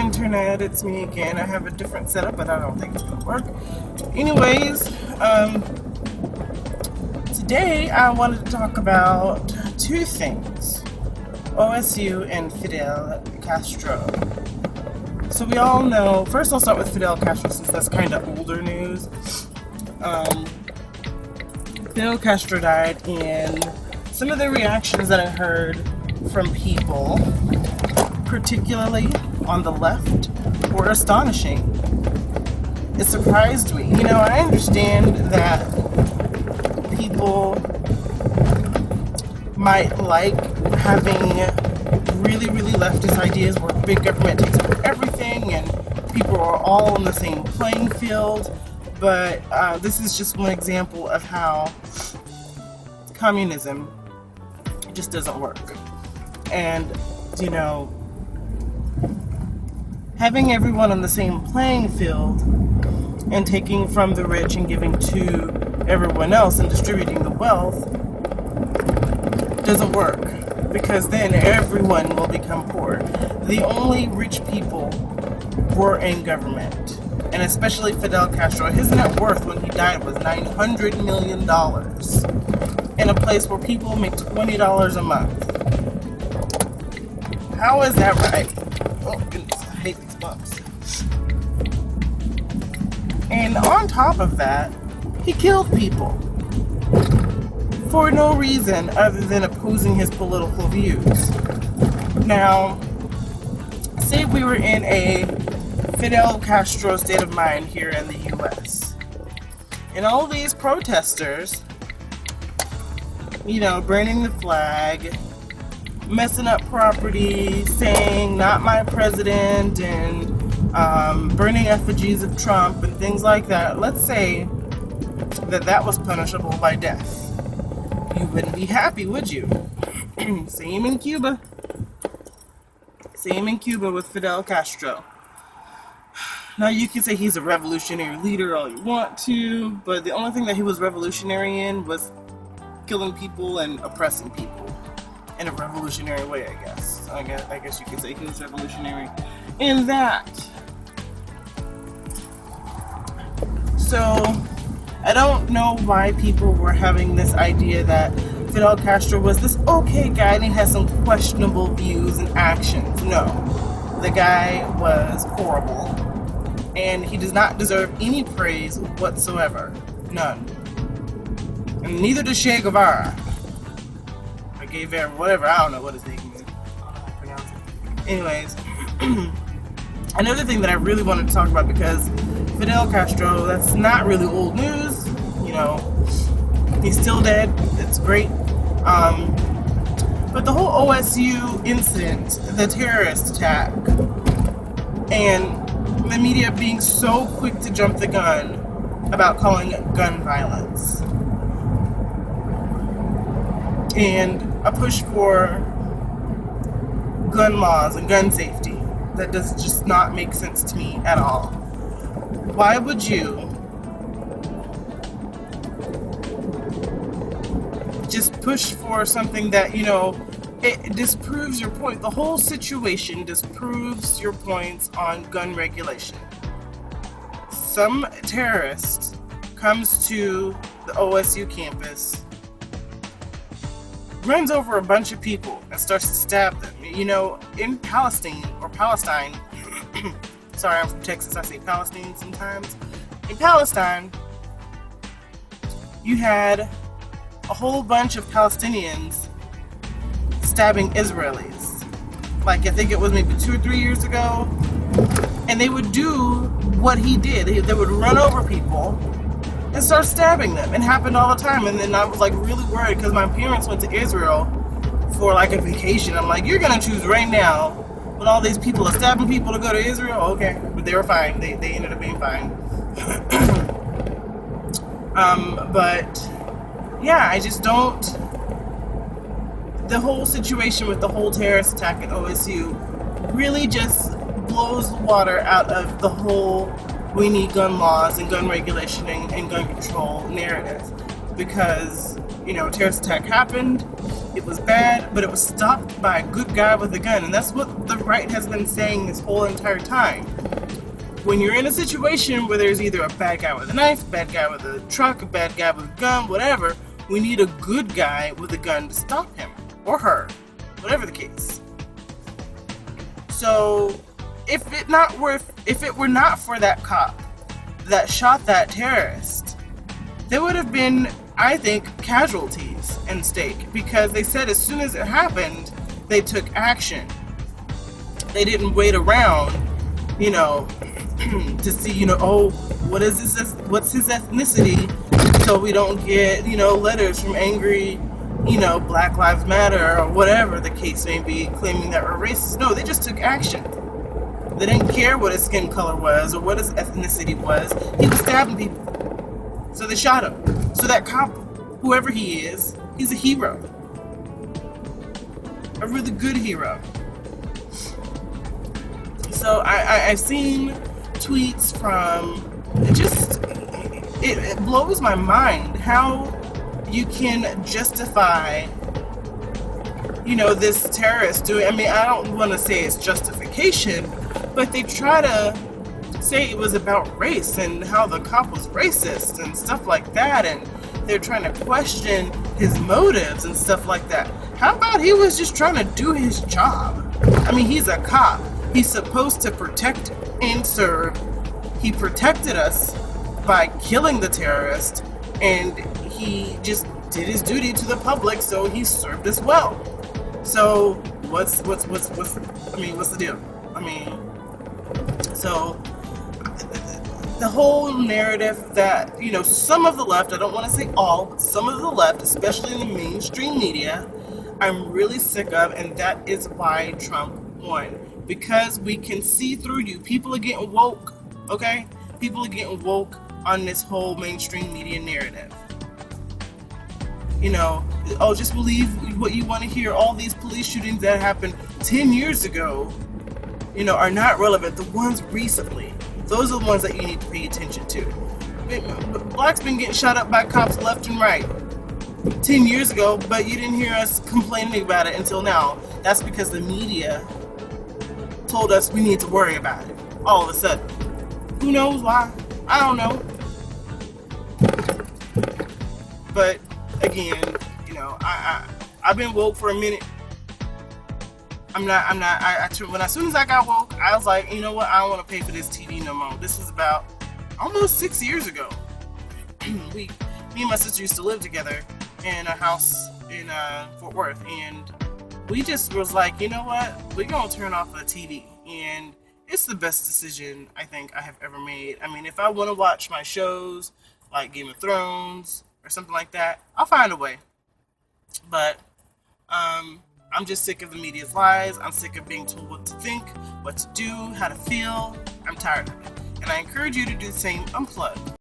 internet, it's me again. I have a different setup, but I don't think it's gonna work. Anyways, today I wanted to talk about two things: OSU and Fidel Castro. So we all know, first I'll start with Fidel Castro since that's kind of older news. Fidel Castro died, and some of the reactions that I heard from people, particularly on the left, were astonishing. It surprised me. You know, I understand that people might like having really, really leftist ideas where big government takes over everything and people are all on the same playing field, but this is just one example of how communism just doesn't work. And, you know, having everyone on the same playing field and taking from the rich and giving to everyone else and distributing the wealth doesn't work, because then everyone will become poor. The only rich people were in government, and especially Fidel Castro. His net worth when he died was $900 million in a place where people make $20 a month. How is that right? Oh goodness, I hate these bumps. And on top of that, he killed people for no reason other than opposing his political views. Now, say we were in a Fidel Castro state of mind here in the US, and all these protesters, you know, burning the flag, messing up property, saying not my president, and burning effigies of Trump and things like that. Let's say that was punishable by death. You wouldn't be happy, would you? Same in Cuba. Same in Cuba with Fidel Castro. Now you can say he's a revolutionary leader all you want to, but the only thing that he was revolutionary in was killing people and oppressing people in a revolutionary way, I guess. I guess you could say he was revolutionary in that. So I don't know why people were having this idea that Fidel Castro was this okay guy and he has some questionable views and actions. No, the guy was horrible, and he does not deserve any praise whatsoever. None. And neither does Che Guevara. Or Guevara, whatever, I don't know what his name is. I don't know how to pronounce it. Anyways, another thing that I really wanted to talk about, because Fidel Castro, that's not really old news, you know, he's still dead, it's great, but the whole OSU incident, the terrorist attack, and the media being so quick to jump the gun about calling it gun violence, and a push for gun laws and gun safety, that does just not make sense to me at all. Why would you just push for something that, you know, it disproves your point? The whole situation disproves your points on gun regulation. Some terrorist comes to the OSU campus, runs over a bunch of people, and starts to stab them. You know, in Palestine, sorry, I'm from Texas, I say Palestine sometimes. In Palestine, you had a whole bunch of Palestinians stabbing Israelis. Like, I think it was maybe 2 or 3 years ago. And they would do what he did. They would run over people and start stabbing them. It happened all the time. And then I was like really worried because my parents went to Israel for like a vacation. I'm like, you're going to choose right now when all these people are stabbing people to go to Israel? Okay. But they were fine. They ended up being fine. But yeah, I just don't. The whole situation with the whole terrorist attack at OSU really just blows the water out of the whole we need gun laws and gun regulation and gun control narrative. because, a terrorist attack happened. It was bad, but it was stopped by a good guy with a gun. And that's what the right has been saying this whole entire time. When you're in a situation where there's either a bad guy with a knife, a bad guy with a truck, a bad guy with a gun, whatever, we need a good guy with a gun to stop him, or her, whatever the case. So, if it were not for that cop that shot that terrorist, there would have been, I think, casualties in stake, because they said as soon as it happened, they took action. They didn't wait around, to see, oh, what is this? What's his ethnicity? So we don't get, letters from angry, Black Lives Matter or whatever the case may be, claiming that we're racist. No, they just took action. They didn't care what his skin color was or what his ethnicity was. He was stabbing people. So they shot him. So that cop, whoever he is, he's a hero. A really good hero. So I've seen tweets from, it blows my mind how you can justify, this terrorist doing, I don't want to say it's justification, but they try to say it was about race and how the cop was racist and stuff like that, and they're trying to question his motives and stuff like that. How about he was just trying to do his job? He's a cop. He's supposed to protect and serve. He protected us by killing the terrorist, and he just did his duty to the public, so he served us well. So what's the deal? So the whole narrative that, some of the left, I don't want to say all, but some of the left, especially in the mainstream media, I'm really sick of, and that is why Trump won. Because we can see through you. People are getting woke, okay? People are getting woke on this whole mainstream media narrative. Just believe what you want to hear. All these police shootings that happened 10 years ago, are not relevant. The ones recently, those are the ones that you need to pay attention to. Blacks been getting shot up by cops left and right 10 years ago, but you didn't hear us complaining about it until now. That's because the media told us we need to worry about it all of a sudden. Who knows why? I don't know. But again, I've been woke for a minute. As soon as I got woke, I was like, you know what? I don't want to pay for this TV no more. This was about almost 6 years ago. Me and my sister used to live together in a house in Fort Worth, and we just was like, you know what? We're going to turn off the TV. And it's the best decision I think I have ever made. If I want to watch my shows like Game of Thrones or something like that, I'll find a way. But I'm just sick of the media's lies. I'm sick of being told what to think, what to do, how to feel. I'm tired of it. And I encourage you to do the same. Unplug.